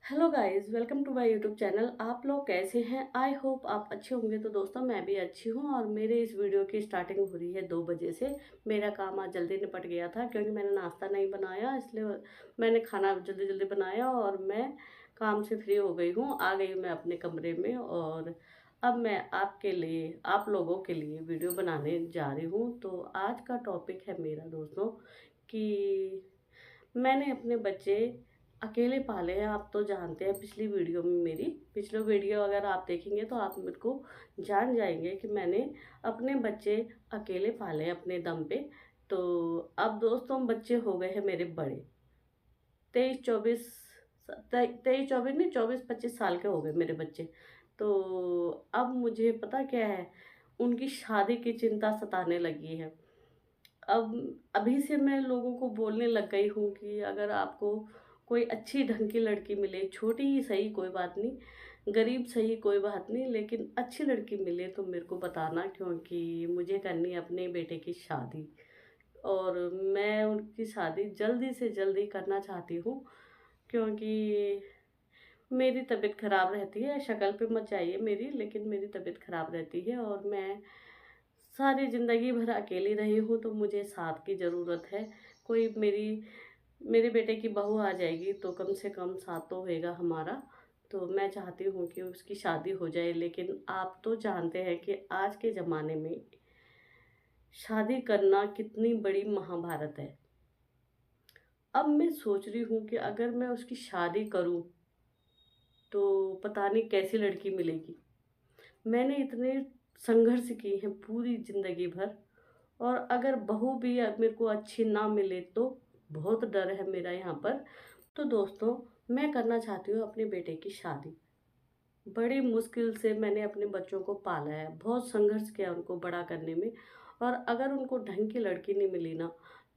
Hello guys, welcome to my YouTube channel. आप लोग कैसे हैं? आई होप आप अच्छे होंगे। तो दोस्तों, मैं भी अच्छी हूँ और मेरे इस वीडियो की स्टार्टिंग हो रही है 2 बजे से। मेरा काम आज जल्दी निपट गया था क्योंकि मैंने नाश्ता नहीं बनाया, इसलिए मैंने खाना जल्दी जल्दी बनाया और मैं काम से फ्री हो गई हूँ। आ गई हूँ मैं अपने कमरे में और अब मैं आपके लिए, आप लोगों के लिए वीडियो बनाने जा रही हूँ। तो आज का टॉपिक है मेरा दोस्तों कि मैंने अपने बच्चे अकेले पाले हैं। आप तो जानते हैं, पिछली वीडियो में मेरी पिछली वीडियो अगर आप देखेंगे तो आप मेरे को जान जाएंगे कि मैंने अपने बच्चे अकेले पाले हैं अपने दम पे। तो अब दोस्तों बच्चे हो गए हैं मेरे बड़े, 23-24, 23-24 नहीं, 24-25 साल के हो गए मेरे बच्चे। तो अब मुझे पता क्या है, उनकी शादी की चिंता सताने लगी है। अब अभी से मैं लोगों को बोलने लग गई हूँ कि अगर आपको कोई अच्छी ढंग की लड़की मिले, छोटी ही सही कोई बात नहीं, गरीब सही कोई बात नहीं, लेकिन अच्छी लड़की मिले तो मेरे को बताना, क्योंकि मुझे करनी है अपने बेटे की शादी और मैं उनकी शादी जल्दी से जल्दी करना चाहती हूँ। क्योंकि मेरी तबीयत ख़राब रहती है, शक्ल पे मत जाइए मेरी, लेकिन मेरी तबीयत ख़राब रहती है और मैं सारी ज़िंदगी भर अकेली रही हूँ, तो मुझे साथ की ज़रूरत है। कोई मेरे बेटे की बहू आ जाएगी तो कम से कम साथ तो होएगा हमारा। तो मैं चाहती हूँ कि उसकी शादी हो जाए, लेकिन आप तो जानते हैं कि आज के ज़माने में शादी करना कितनी बड़ी महाभारत है। अब मैं सोच रही हूँ कि अगर मैं उसकी शादी करूँ तो पता नहीं कैसी लड़की मिलेगी। मैंने इतने संघर्ष किए हैं पूरी ज़िंदगी भर, और अगर बहू भी अब मेरे को अच्छी ना मिले तो बहुत डर है मेरा यहाँ पर। तो दोस्तों, मैं करना चाहती हूँ अपने बेटे की शादी। बड़ी मुश्किल से मैंने अपने बच्चों को पाला है, बहुत संघर्ष किया उनको बड़ा करने में, और अगर उनको ढंग की लड़की नहीं मिली ना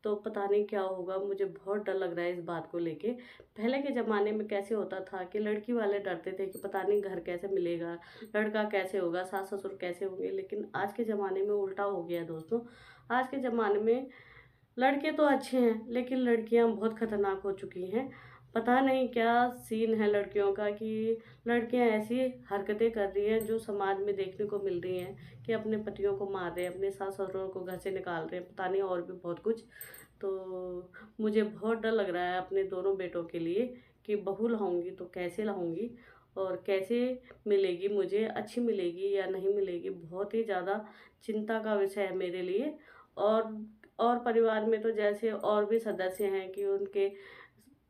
तो पता नहीं क्या होगा। मुझे बहुत डर लग रहा है इस बात को लेके। पहले के ज़माने में कैसे होता था कि लड़की वाले डरते थे कि पता नहीं घर कैसे मिलेगा, लड़का कैसे होगा, सास ससुर कैसे होंगे, लेकिन आज के ज़माने में उल्टा हो गया है दोस्तों। आज के ज़माने में लड़के तो अच्छे हैं लेकिन लड़कियां बहुत खतरनाक हो चुकी हैं। पता नहीं क्या सीन है लड़कियों का कि लड़कियां ऐसी हरकतें कर रही हैं जो समाज में देखने को मिल रही हैं कि अपने पतियों को मार रहे हैं, अपने सास ससुरों को घर से निकाल रहे हैं, पता नहीं और भी बहुत कुछ। तो मुझे बहुत डर लग रहा है अपने दोनों बेटों के लिए कि बहू लाऊंगी तो कैसे लाऊंगी और कैसे मिलेगी, मुझे अच्छी मिलेगी या नहीं मिलेगी। बहुत ही ज़्यादा चिंता का विषय है मेरे लिए। और और परिवार में तो जैसे और भी सदस्य हैं कि उनके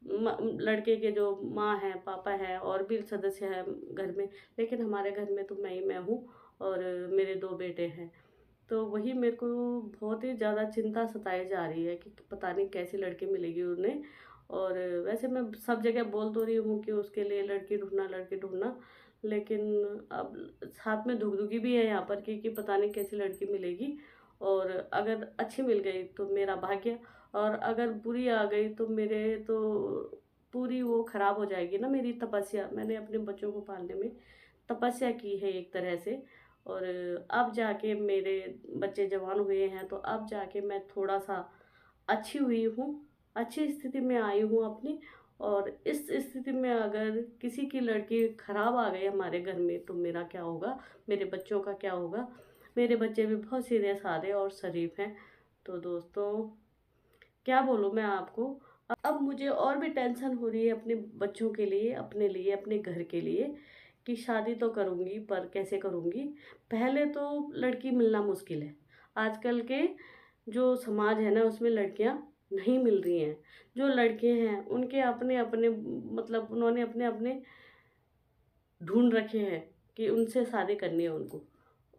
लड़के के जो माँ हैं, पापा हैं, और भी सदस्य हैं घर में, लेकिन हमारे घर में तो मैं हूँ और मेरे 2 बेटे हैं। तो वही मेरे को बहुत ही ज़्यादा चिंता सताई जा रही है कि पता नहीं कैसी लड़की मिलेगी उन्हें। और वैसे मैं सब जगह बोल तो रही हूँ कि उसके लिए लड़की ढूंढना, लड़की ढूंढना, लेकिन अब साथ में धुगधुगी भी है यहाँ पर कि पता नहीं कैसी लड़की मिलेगी। और अगर अच्छी मिल गई तो मेरा भाग्य, और अगर बुरी आ गई तो मेरे तो पूरी वो खराब हो जाएगी ना मेरी तपस्या। मैंने अपने बच्चों को पालने में तपस्या की है एक तरह से, और अब जाके मेरे बच्चे जवान हुए हैं तो अब जाके मैं थोड़ा सा अच्छी हुई हूँ, अच्छी स्थिति में आई हूँ अपनी। और इस स्थिति में अगर किसी की लड़की खराब आ गई हमारे घर में तो मेरा क्या होगा, मेरे बच्चों का क्या होगा। मेरे बच्चे भी बहुत सीधे साधे और शरीफ हैं। तो दोस्तों, क्या बोलूँ मैं आपको। अब मुझे और भी टेंशन हो रही है अपने बच्चों के लिए, अपने लिए, अपने घर के लिए, कि शादी तो करूँगी पर कैसे करूँगी। पहले तो लड़की मिलना मुश्किल है। आजकल के जो समाज है ना उसमें लड़कियां नहीं मिल रही हैं। जो लड़के हैं उनके अपने अपने, मतलब उन्होंने अपने अपने ढूंढ रखे हैं कि उनसे शादी करनी है उनको।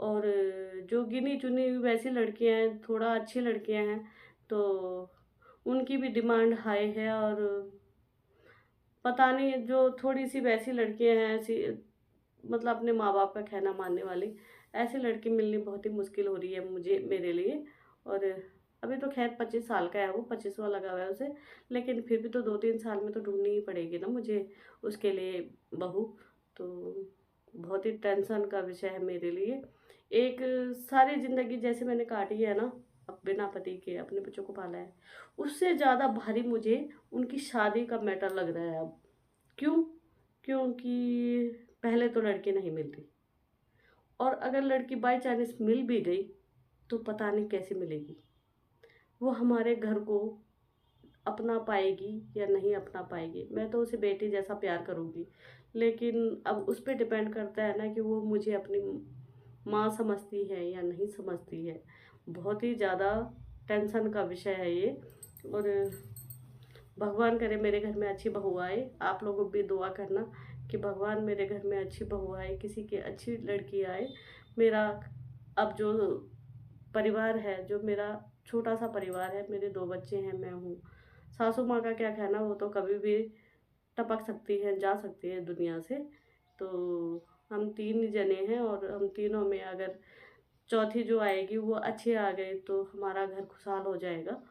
और जो गिनी चुनी वैसी लड़कियां हैं, थोड़ा अच्छी लड़कियां हैं, तो उनकी भी डिमांड हाई है। और पता नहीं, जो थोड़ी सी वैसी लड़कियां हैं, ऐसी मतलब अपने माँ बाप का कहना मानने वाली, ऐसी लड़की मिलनी बहुत ही मुश्किल हो रही है मुझे, मेरे लिए। और अभी तो खैर 25 साल का है वो, 25वां लगा हुआ है उसे, लेकिन फिर भी तो 2-3 साल में तो ढूंढनी ही पड़ेगी ना मुझे उसके लिए बहू। तो बहुत ही टेंशन का विषय है मेरे लिए। एक सारी ज़िंदगी जैसे मैंने काटी है ना, अब बिना पति के अपने बच्चों को पाला है, उससे ज़्यादा भारी मुझे उनकी शादी का मैटर लग रहा है अब। क्यों? क्योंकि पहले तो लड़की नहीं मिलती, और अगर लड़की बाय चांस मिल भी गई तो पता नहीं कैसे मिलेगी। वो हमारे घर को अपना पाएगी या नहीं अपना पाएगी। मैं तो उसे बेटी जैसा प्यार करूँगी, लेकिन अब उस पे डिपेंड करता है ना कि वो मुझे अपनी माँ समझती है या नहीं समझती है। बहुत ही ज़्यादा टेंशन का विषय है ये। और भगवान करे मेरे घर में अच्छी बहू आए। आप लोग भी दुआ करना कि भगवान मेरे घर में अच्छी बहू आए, किसी की अच्छी लड़की आए। मेरा अब जो परिवार है, जो मेरा छोटा सा परिवार है, मेरे 2 बच्चे हैं, मैं हूँ। सासू माँ का क्या कहना, वो तो कभी भी टपक सकती हैं, जा सकती है दुनिया से। तो हम 3 जने हैं, और हम तीनों में अगर चौथी जो आएगी वो अच्छी आ गई तो हमारा घर खुशहाल हो जाएगा।